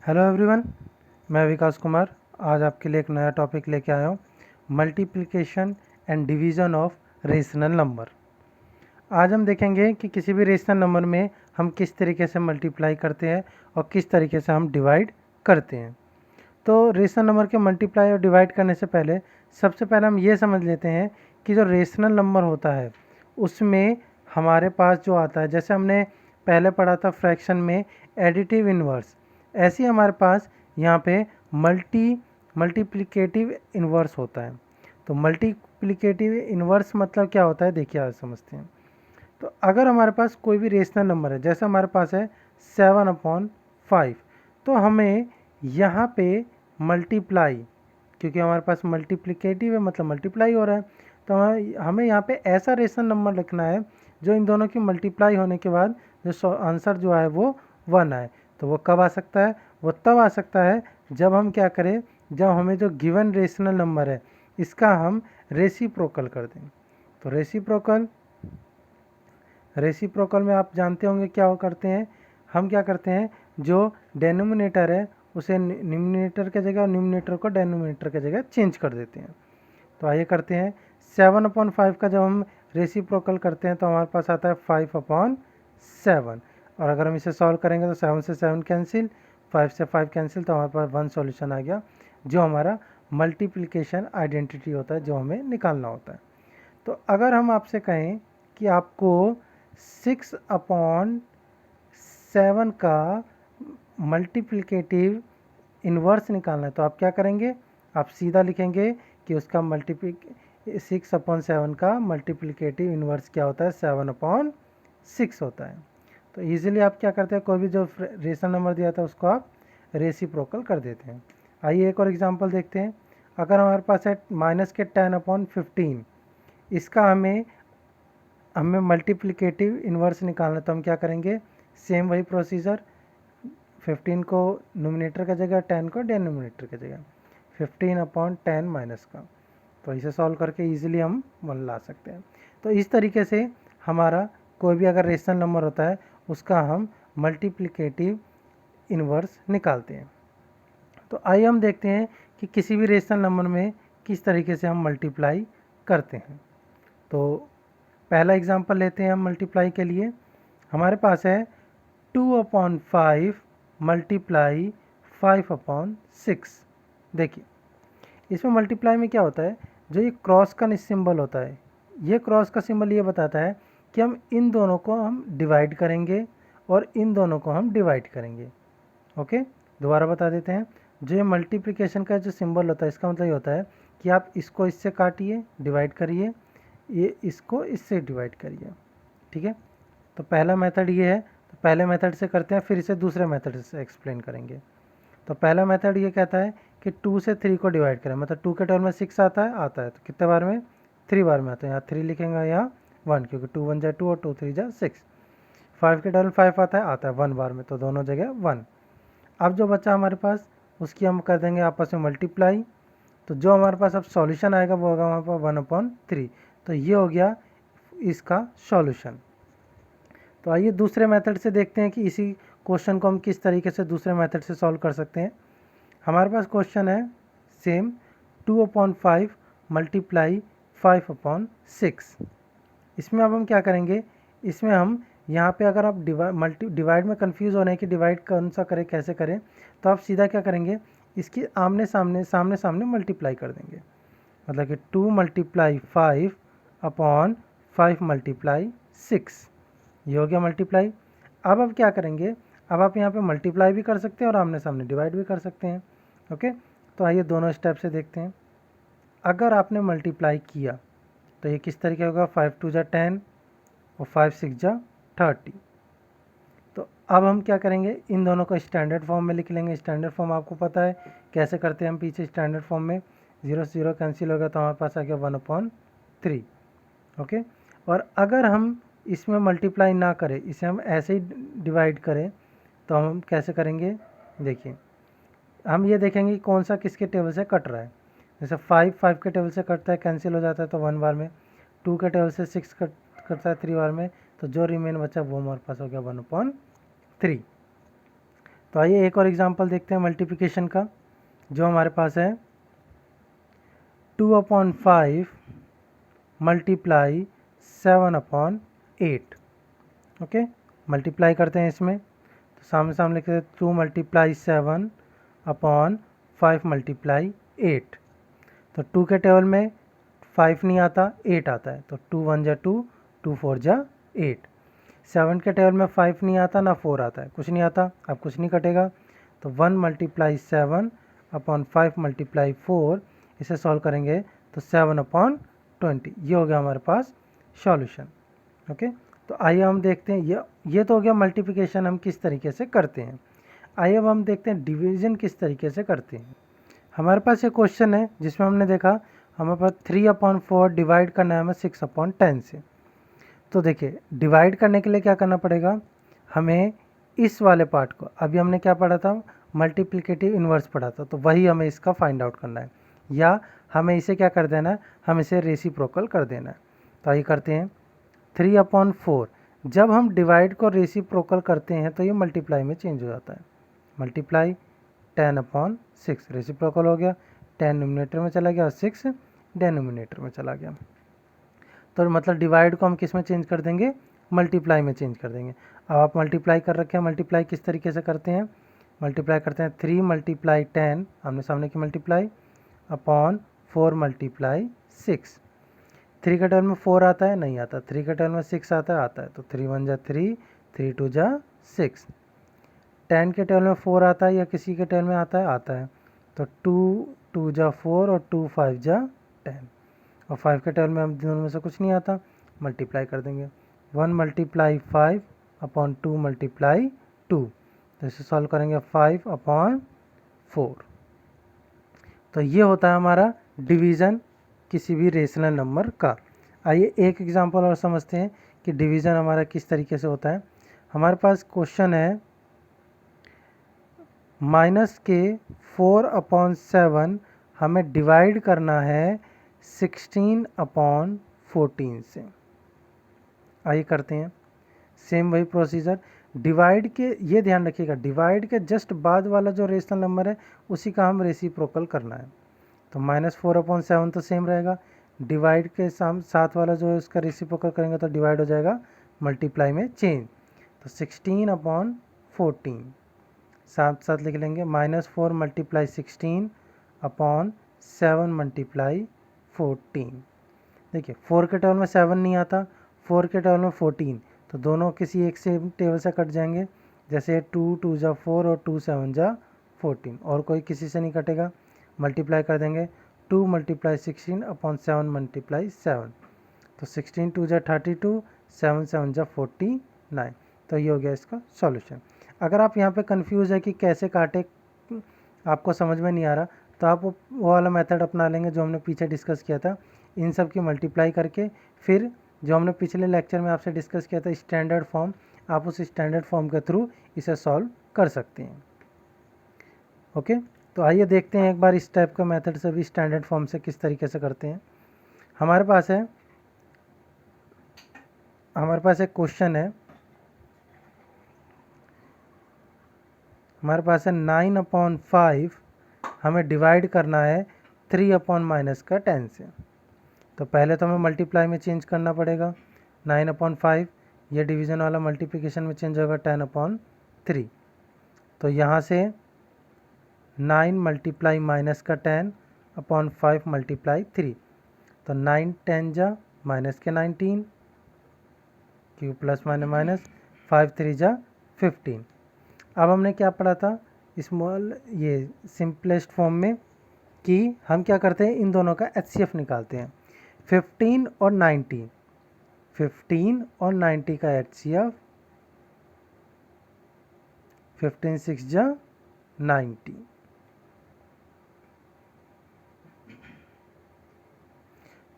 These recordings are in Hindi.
हेलो एवरीवन, मैं विकास कुमार आज आपके लिए एक नया टॉपिक लेके आया हूँ। Multiplication and division of rational number. आज हम देखेंगे कि किसी भी रेशनल नंबर में हम किस तरीके से मल्टीप्लाई करते हैं और किस तरीके से हम डिवाइड करते हैं। तो रेशनल नंबर के मल्टीप्लाई और डिवाइड करने से पहले सबसे पहले हम ये समझ लेते हैं कि जो रेशनल नंबर होता है उसमें हमारे पास जो आता है, जैसे हमने पहले पढ़ा था फ्रैक्शन में एडिटिव इन्वर्स, ऐसे ही हमारे पास यहाँ पे मल्टीप्लिकेटिव इन्वर्स होता है। तो मल्टीप्लिकेटिव इन्वर्स मतलब क्या होता है, देखिए आज समझते हैं। तो अगर हमारे पास कोई भी रेशनल नंबर है, जैसे हमारे पास है 7/5, तो हमें यहाँ पे मल्टीप्लाई, क्योंकि हमारे पास मल्टीप्लिकेटिव है मतलब मल्टीप्लाई हो रहा है, तो हमें यहाँ पे ऐसा रेशनल नंबर लिखना है जो इन दोनों की मल्टीप्लाई होने के बाद जो आंसर जो है वो 1 आए। तो वो कब आ सकता है, वो तब आ सकता है जब हम क्या करें, जब हमें जो गिवन रेशनल नंबर है इसका हम रेसिप्रोकल कर दें। तो रेसिप्रोकल में आप जानते होंगे क्या करते हैं, हम क्या करते हैं, जो डेनोमिनेटर है उसे न्यूमिनेटर के जगह और न्यूमिनेटर को डेनोमिनेटर के जगह चेंज कर देते हैं। तो आइए करते हैं। 7/5 का जब हम रेसिप्रोकल करते हैं तो हमारे पास आता है 5/7, और अगर हम इसे सॉल्व करेंगे तो 7 से 7 कैंसिल, 5 से 5 कैंसिल, तो हमारे पास 1 सॉल्यूशन आ गया जो हमारा मल्टीप्लिकेशन आइडेंटिटी होता है जो हमें निकालना होता है। तो अगर हम आपसे कहें कि आपको 6/7 का मल्टीप्लिकेटिव इन्वर्स निकालना है तो आप क्या करेंगे, आप सीधा लिखेंगे कि उसका 6/7 का मल्टीप्लिकेटिव इन्वर्स क्या होता है, 7/6 होता है। तो इजीली आप क्या करते हैं, कोई भी जो रेशनल नंबर दिया था उसको आप रेसिप्रोकल कर देते हैं। आइए एक और एग्जांपल देखते हैं। अगर हमारे पास है -10/15, इसका हमें मल्टीप्लिकेटिव इन्वर्स निकालना है तो हम क्या करेंगे, सेम वही प्रोसीजर, 15 को नोमिनेटर का जगह, 10 को डेनोमिनेटर की जगह, 15/10 माइनस का। तो इसे सॉल्व करके इजीली हम 1 ला सकते हैं। तो इस तरीके से हमारा कोई भी अगर रेशनल नंबर होता है उसका हम मल्टीप्लिकेटिव इन्वर्स निकालते हैं। तो आइए हम देखते हैं कि किसी भी रेशनल नंबर में किस तरीके से हम मल्टीप्लाई करते हैं। तो पहला एग्जांपल लेते हैं हम मल्टीप्लाई के लिए। हमारे पास है 2/5 मल्टीप्लाई 5/6। देखिए इसमें मल्टीप्लाई में क्या होता है, जो ये क्रॉस का सिंबल होता है, ये क्रॉस का सिंबल ये बताता है कि हम इन दोनों को हम डिवाइड करेंगे और इन दोनों को हम डिवाइड करेंगे। ओके, दोबारा बता देते हैं। जो ये मल्टीप्लिकेशन का जो सिंबल होता है इसका मतलब ये होता है कि आप इसको इससे काटिए, डिवाइड करिए, ये इसको इससे डिवाइड करिए। ठीक है, तो पहला मेथड ये है। तो पहले मेथड से करते हैं, फिर इसे दूसरे मेथड से एक्सप्लेन करेंगे। तो पहला मेथड ये कहता है कि 2 से 3 को डिवाइड करें, मतलब 2 के टर्म में 6 आता है, तो कितने बार में, 3 बार में आता है। यहाँ 3 लिखेंगे, यहाँ 1, क्योंकि 2 1 जा 2 और 2 3 जा 6। 5 के टर्म में 5 आता है 1 बार में, तो दोनों जगह 1। अब जो बचा हमारे पास उसकी हम कर देंगे आपस में मल्टीप्लाई। तो जो हमारे पास अब सॉल्यूशन आएगा वो होगा हमारे पास 1/3। तो ये हो गया इसका सॉल्यूशन। तो आइए दूसरे मेथड से देखते हैं कि इसी क्वेश्चन को हम किस तरीके से दूसरे मेथड से सॉल्व कर सकते हैं। हमारे पास क्वेश्चन है सेम 2/5 मल्टीप्लाई 5/6। इसमें अब हम क्या करेंगे, इसमें हम यहाँ पे अगर आप डिवाइड में कंफ्यूज हो रहे हैं कि डिवाइड कौन सा करें, कैसे करें, तो आप सीधा क्या करेंगे, इसकी आमने सामने मल्टीप्लाई कर देंगे। मतलब कि 2 मल्टीप्लाई 5/5 मल्टीप्लाई 6, ये हो गया मल्टीप्लाई। अब आप क्या करेंगे, अब आप यहाँ पे मल्टीप्लाई भी कर सकते हैं और आमने सामने डिवाइड भी कर सकते हैं। ओके, तो आइए दोनों स्टेप से देखते हैं। अगर आपने मल्टीप्लाई किया तो ये किस तरीके होगा, 5 2 जा 10 और 5 6 जा 30। तो अब हम क्या करेंगे, इन दोनों को स्टैंडर्ड फॉर्म में लिख लेंगे। स्टैंडर्ड फॉर्म आपको पता है कैसे करते हैं हम पीछे, स्टैंडर्ड फॉर्म में 0 से 0 कैंसिल होगा तो हमारे पास आ गया 1/3। ओके, और अगर हम इसमें मल्टीप्लाई ना करें, इसे हम ऐसे ही डिवाइड करें, तो हम कैसे करेंगे, देखिए हम ये देखेंगे कि कौन सा किसके टेबल से कट रहा है। जैसे 5 के टेबल से कटता है, कैंसिल हो जाता है तो 1 बार में, 2 के टेबल से 6 कटता है 3 बार में, तो जो रिमेन बचा वो हमारे पास हो गया 1/3। तो आइए एक और एग्जांपल देखते हैं मल्टीप्लिकेशन का, जो हमारे पास है 2/5 मल्टीप्लाई 7/8। ओके, मल्टीप्लाई करते हैं इसमें, तो सामने सामने लिखते हैं 2 मल्टीप्लाई 7/5 मल्टीप्लाई 8। तो 2 के टेबल में 5 नहीं आता, 8 आता है, तो 2 1 जा 2, 2 4 जा 8। 7 के टेबल में 5 नहीं आता ना 4 आता है, कुछ नहीं आता, अब कुछ नहीं कटेगा, तो 1 मल्टीप्लाई 7/5 मल्टीप्लाई 4, इसे सॉल्व करेंगे तो 7/20। ये हो गया हमारे पास सॉल्यूशन। ओके, तो आइए हम देखते हैं, ये तो हो गया मल्टीप्लिकेशन हम किस तरीके से करते हैं। आइए अब हम देखते हैं डिवीज़न किस तरीके से करते हैं। हमारे पास एक क्वेश्चन है जिसमें हमने देखा हमारे पास 3/4 डिवाइड करना है हमें 6/10 से। तो देखिए, डिवाइड करने के लिए क्या करना पड़ेगा, हमें इस वाले पार्ट को, अभी हमने क्या पढ़ा था, मल्टीप्लिकेटिव इन्वर्स पढ़ा था, तो वही हमें इसका फाइंड आउट करना है, या हमें इसे क्या कर देना है, हम इसे रेसिप्रोकल कर देना है। तो आइए करते हैं। 3/4, जब हम डिवाइड को रेसिप्रोकल करते हैं तो ये मल्टीप्लाई में चेंज हो जाता है, मल्टीप्लाई 10/6, रेसिप्रोकल हो गया, 10 न्यूमरेटर में चला गया और 6 डेनोमिनेटर में चला गया। तो मतलब डिवाइड को हम किस में चेंज कर देंगे, मल्टीप्लाई में चेंज कर देंगे। अब आप मल्टीप्लाई कर रखे हैं, मल्टीप्लाई किस तरीके से करते हैं, मल्टीप्लाई करते हैं 3 मल्टीप्लाई 10, आमने सामने की मल्टीप्लाई, अपॉन 4 मल्टीप्लाई 6। 3 के टेबल में 4 आता है, नहीं आता, 3 के टेबल में 6 आता है, तो 3 1 जा 3, 3 2 जा 6। 10 के टेबल में 4 आता है या किसी के टेबल में आता है, तो 2 2 जा 4 और 2 5 जा 10, और 5 के टेबल में हम दोनों में से कुछ नहीं आता, मल्टीप्लाई कर देंगे। 1 मल्टीप्लाई 5 अपॉन 2 मल्टीप्लाई 2, तो इसे सॉल्व करेंगे 5/4। तो ये होता है हमारा डिवीज़न किसी भी रेशनल नंबर का। आइए एक एग्जांपल और समझते हैं कि डिवीज़न हमारा किस तरीके से होता है। हमारे पास क्वेश्चन है -4/7 हमें डिवाइड करना है 16/14 से। आइए करते हैं, सेम वही प्रोसीजर। डिवाइड के, ये ध्यान रखिएगा, डिवाइड के जस्ट बाद वाला जो रेशनल नंबर है उसी का हम रेसिप्रोकल करना है। तो -4/7 तो सेम रहेगा, डिवाइड के साथ वाला जो है उसका रेसिप्रोकल करेंगे तो डिवाइड हो जाएगा, मल्टीप्लाई में चेंज, तो 16/14 साथ साथ लिख लेंगे, -4 मल्टीप्लाई 16/7 मल्टीप्लाई 14। देखिए 4 के टेबल में 7 नहीं आता, 4 के टेबल में 14, तो दोनों किसी एक से टेबल से कट जाएंगे, जैसे 2 2 जा 4 और 2 7 जा 14, और कोई किसी से नहीं कटेगा, मल्टीप्लाई कर देंगे 2 मल्टीप्लाई 16/7 मल्टीप्लाई 7, तो 16 2 जा 32, 7 7 जा 49। तो ये हो गया इसका सॉल्यूशन। अगर आप यहाँ पे कंफ्यूज है कि कैसे काटे, आपको समझ में नहीं आ रहा, तो आप वो वाला मेथड अपना लेंगे जो हमने पीछे डिस्कस किया था, इन सब की मल्टीप्लाई करके, फिर जो हमने पिछले लेक्चर में आपसे डिस्कस किया था स्टैंडर्ड फॉर्म, आप उस स्टैंडर्ड फॉर्म के थ्रू इसे सॉल्व कर सकते हैं। ओके, तो आइए देखते हैं एक बार इस टाइप का मेथड से भी स्टैंडर्ड फॉर्म से किस तरीके से करते हैं। हमारे पास एक क्वेश्चन है, हमारे पास है 9/5 हमें डिवाइड करना है 3/-10 से। तो पहले तो हमें मल्टीप्लाई में चेंज करना पड़ेगा, 9/5 ये डिवीज़न वाला मल्टीप्लिकेशन में चेंज होगा 10/3। तो यहाँ से 9 मल्टीप्लाई -10/5 मल्टीप्लाई 3, तो 9 10 जा -19, क्यों प्लस माइनस 5 3 जा 15। अब हमने क्या पढ़ा था स्मॉल, ये सिंपलेस्ट फॉर्म में, कि हम क्या करते हैं, इन दोनों का HCF निकालते हैं, 15 और 90, 15 और 90 का HCF 15 6 जा 90।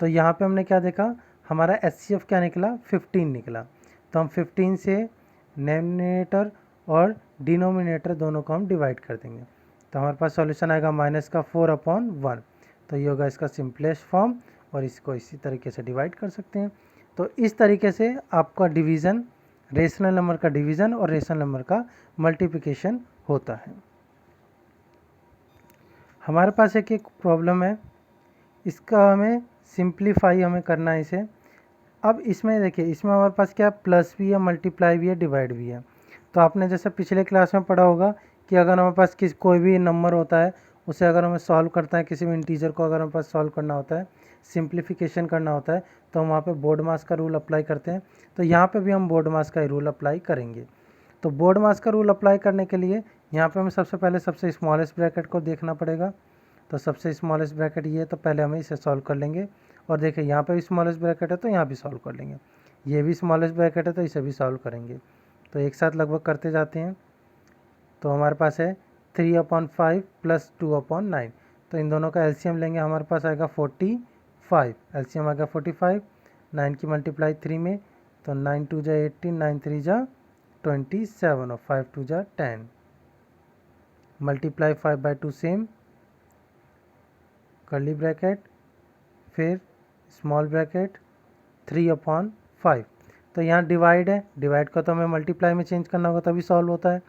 तो यहाँ पे हमने क्या देखा, हमारा HCF क्या निकला, 15 निकला। तो हम 15 से नोमिनेटर और डिनोमिनेटर दोनों को हम डिवाइड कर देंगे, तो हमारे पास सॉल्यूशन आएगा -4/1। तो ये होगा इसका सिंपलेस्ट फॉर्म, और इसको इसी तरीके से डिवाइड कर सकते हैं। तो इस तरीके से आपका डिवीज़न, रेशनल नंबर का डिवीज़न और रेशनल नंबर का मल्टीप्लिकेशन होता है। हमारे पास एक प्रॉब्लम है, इसका हमें सिंप्लीफाई हमें करना है इसे। अब इसमें देखिए, इसमें हमारे पास क्या प्लस भी है, मल्टीप्लाई भी है, डिवाइड भी है। तो आपने जैसे पिछले क्लास में पढ़ा होगा कि अगर हमारे पास कोई भी नंबर होता है, उसे अगर हमें सॉल्व करता है, किसी भी इंटीजर को अगर हमारे पास सॉल्व करना होता है, सिंप्लीफिकेशन करना होता है, तो हम वहाँ पे बोर्ड मास का रूल अप्लाई करते हैं। तो यहाँ पे भी हम बोर्ड मास का ही रूल अप्लाई करेंगे। तो बोर्ड मास का रूल अप्लाई करने के लिए यहाँ पे हमें सबसे पहले सबसे स्मॉलेस्ट ब्रैकेट को देखना पड़ेगा। तो सबसे स्मॉलेस्ट ब्रैकेट ये है, तो पहले हमें इसे सॉल्व कर लेंगे। और देखिए यहाँ पे भी स्मॉलेस्ट ब्रैकेट है, तो यहाँ भी सॉल्व कर लेंगे। ये भी स्मॉलेस्ट ब्रैकेट है, तो इसे भी सॉल्व करेंगे। तो एक साथ लगभग करते जाते हैं। तो हमारे पास है 3/5 प्लस 2/9। तो इन दोनों का एलसीएम लेंगे, हमारे पास आएगा 45। एलसीएम आ गया 45, 9 की मल्टीप्लाई 3 में, तो 9 2 जा 18, 9 3 जा 27 और 5 2 जा 10। मल्टीप्लाई 5/2 सेम, कर्ली ब्रैकेट, फिर स्मॉल ब्रैकेट 3/5। तो यहाँ डिवाइड है, डिवाइड का तो हमें मल्टीप्लाई में चेंज करना होगा तभी सॉल्व होता है।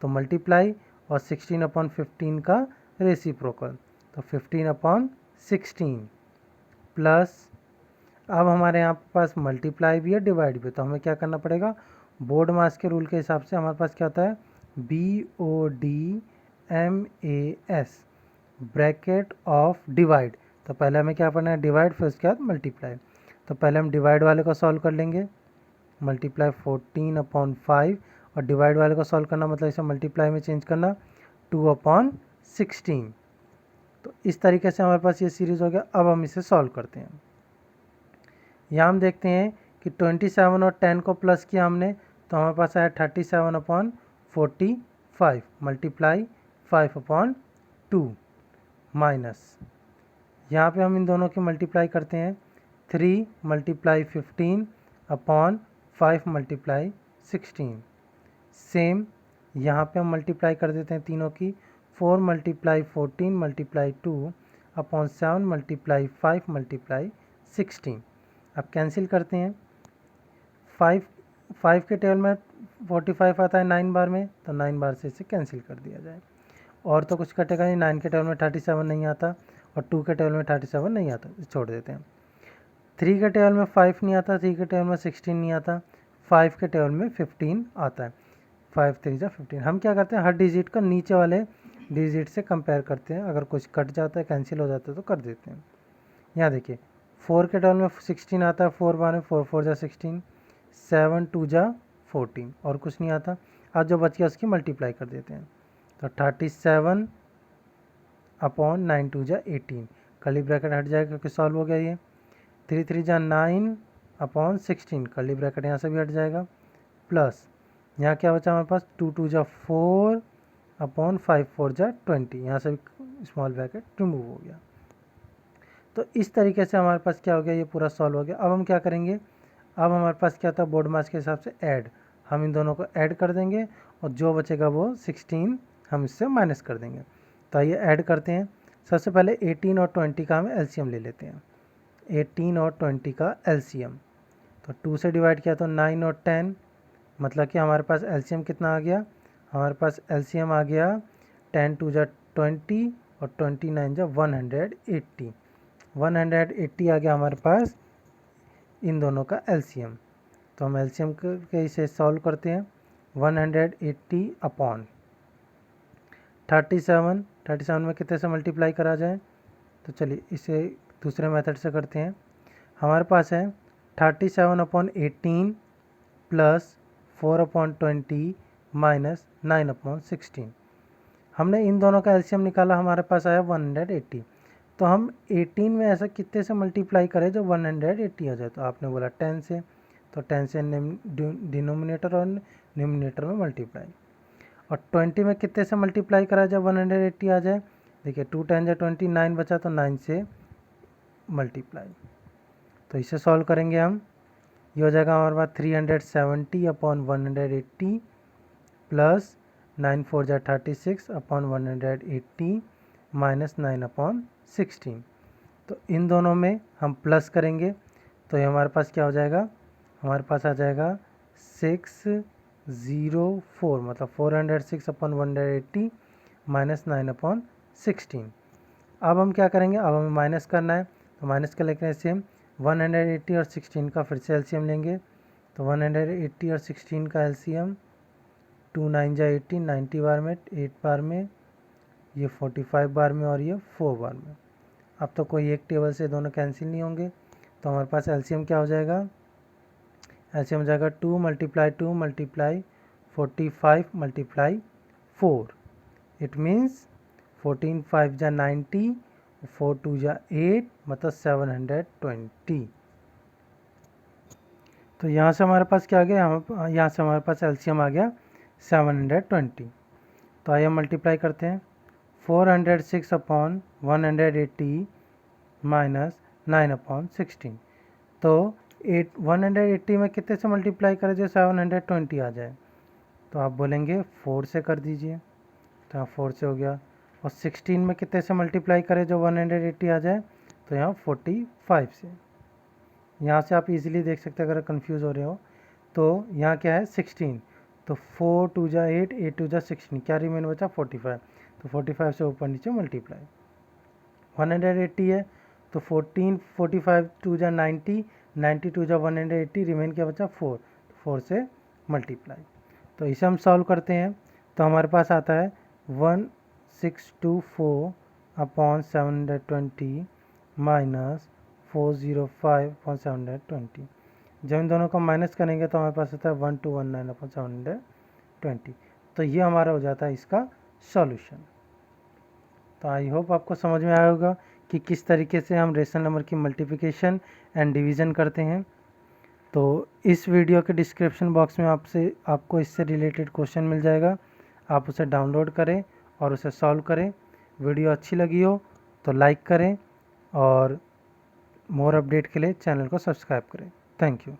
तो मल्टीप्लाई और 16/15 का रेसिप्रोकल, तो 15/16 प्लस, अब हमारे यहाँ पास मल्टीप्लाई भी है, डिवाइड भी है, तो हमें क्या करना पड़ेगा, बोर्ड मास के रूल के हिसाब से हमारे पास क्या होता है, BODMAS, ब्रैकेट ऑफ डिवाइड। तो पहले हमें क्या करना है, डिवाइड, फिर उसके बाद मल्टीप्लाई। तो पहले हम डिवाइड वाले को सॉल्व कर लेंगे, मल्टीप्लाई 14/5, और डिवाइड वाले को सॉल्व करना मतलब इसे मल्टीप्लाई में चेंज करना, 2/16। तो इस तरीके से हमारे पास ये सीरीज़ हो गया। अब हम इसे सॉल्व करते हैं। यहाँ हम देखते हैं कि 27 और 10 को प्लस किया हमने, तो हमारे पास आया 37/45, मल्टीप्लाई 5/2 माइनस, यहाँ पे हम इन दोनों की मल्टीप्लाई करते हैं, 3 मल्टीप्लाई 15/5 मल्टीप्लाई 16। सेम यहाँ पे हम मल्टीप्लाई कर देते हैं तीनों की, 4 मल्टीप्लाई 14 मल्टीप्लाई 2/7 मल्टीप्लाई 5 मल्टीप्लाई 16। अब कैंसिल करते हैं, 5 के टेबल में 45 आता है 9 बार में, तो 9 बार से इसे कैंसिल कर दिया जाए। और तो कुछ कटेगा नहीं, 9 के टेबल में 37 नहीं आता, और 2 के टेबल में 37 नहीं आता, छोड़ देते हैं। 3 के टेबल में 5 नहीं आता, 3 के टेबल में 16 नहीं आता, 5 के टेबल में 15 आता है, 5 3 जा 15। हम क्या करते हैं, हर डिजिट का नीचे वाले डिजिट से कंपेयर करते हैं, अगर कुछ कट जाता है, कैंसिल हो जाता है, तो कर देते हैं। यहाँ देखिए 4 के टेबल में 16 आता है, 4 बार में 4 4 जा 16, 7 2 जा 14, और कुछ नहीं आता। आज जो बच गया उसकी मल्टीप्लाई कर देते हैं, तो 37/9 2 जा 18, कर्ली ब्रैकेट हट जाएगा क्योंकि सॉल्व हो गया ये। 3 3 जा 9/16, कर्ली ब्रैकेट यहाँ से भी हट जाएगा, प्लस यहाँ क्या बचा हमारे पास, 2 2 जा 4/5 4 जा 20, यहाँ से भी स्मॉल ब्रैकेट रिमूव हो गया। तो इस तरीके से हमारे पास क्या हो गया, ये पूरा सॉल्व हो गया। अब हम क्या करेंगे, अब हमारे पास क्या था, बोर्ड मास के हिसाब से ऐड, हम इन दोनों को ऐड कर देंगे, और जो बचेगा वो 16 हम इससे माइनस कर देंगे। तो आइए ऐड करते हैं। सबसे पहले 18 और 20 का हम एलसीएम ले लेते हैं। 18 और 20 का एलसीएम, तो 2 से डिवाइड किया तो 9 और 10, मतलब कि हमारे पास एलसीएम कितना आ गया, हमारे पास एलसीएम आ गया 10 2 जा 20 और 29 जा 180, 180 आ गया हमारे पास इन दोनों का एलसीएम। तो हम एलसीएम के इसे सॉल्व करते हैं, 180/37, 37 में कितने से मल्टीप्लाई करा जाए, तो चलिए इसे दूसरे मेथड से करते हैं। हमारे पास है 37/18 प्लस 4/20 माइनस 9/16। हमने इन दोनों का एलसीएम निकाला, हमारे पास आया 180। तो हम 18 में ऐसा कितने से मल्टीप्लाई करें जो 180 आ जाए, तो आपने बोला 10 से, तो 10 से डिनोमिनेटर और न्यूमिनेटर में मल्टीप्लाई। और 20 में कितने से मल्टीप्लाई करा जाए 180 आ जाए, देखिए 2 10 जा 20, 9 बचा, तो 9 से मल्टीप्लाई। तो इसे सॉल्व करेंगे हम, ये हो जाएगा हमारे पास 370/180 प्लस 9 4 जा 36/180 माइनस 9/16। तो इन दोनों में हम प्लस करेंगे, तो ये हमारे पास क्या हो जाएगा, हमारे पास आ जाएगा 6 404 मतलब 406 अपॉन 180 माइनस 9 अपॉन 16। अब हम क्या करेंगे, अब हमें माइनस करना है, तो माइनस का लिखने से 180 और 16 का फिर से एलसीएम लेंगे। तो 180 और 16 का एलसीएम 2 9 जा 18, 90 बार में, 8 बार में, ये 45 बार में और ये 4 बार में। अब तो कोई एक टेबल से दोनों कैंसिल नहीं होंगे, तो हमारे पास एलसीएम क्या हो जाएगा, एलसीएम हो जाएगा 2 multiply 2 multiply 45 multiply 4। It means 14 5 जा 90, 4 2 जा 8 मतलब 720। तो यहाँ से हमारे पास क्या आ गया, यहाँ से हमारे पास एलसीएम आ गया 720। तो आइए मल्टीप्लाई करते हैं, 406 अपॉन 180 माइनस 9 अपॉन 16। तो 180 में कितने से मल्टीप्लाई करें जो 720 आ जाए, तो आप बोलेंगे 4 से कर दीजिए, तो यहाँ 4 से हो गया। और 16 में कितने से मल्टीप्लाई करें जो 180 आ जाए, तो यहाँ 45 से। यहाँ से आप इजीली देख सकते हैं, अगर कंफ्यूज हो रहे हो तो यहाँ क्या है 16, तो 4 2 जा 8, 8 2 जा 16, क्या रिमेन बचा 45, तो 45 से ऊपर नीचे मल्टीप्लाई। 180 है तो 14 45 2 जा 90, 90 2 जा 180, रिमेन क्या बचा 4, 4 से मल्टीप्लाई। तो इसे हम सॉल्व करते हैं, तो हमारे पास आता है 1624 अपॉन 720 माइनस 405 अपॉन 720। जब इन दोनों को माइनस करेंगे तो हमारे पास आता है 1219 अपॉन 720। तो ये हमारा हो जाता है इसका सॉल्यूशन। तो आई होप आपको समझ में आया होगा कि किस तरीके से हम रेशनल नंबर की मल्टीप्लिकेशन एंड डिवीज़न करते हैं। तो इस वीडियो के डिस्क्रिप्शन बॉक्स में आपको इससे रिलेटेड क्वेश्चन मिल जाएगा, आप उसे डाउनलोड करें और उसे सॉल्व करें। वीडियो अच्छी लगी हो तो लाइक करें और मोर अपडेट के लिए चैनल को सब्सक्राइब करें। Thank you.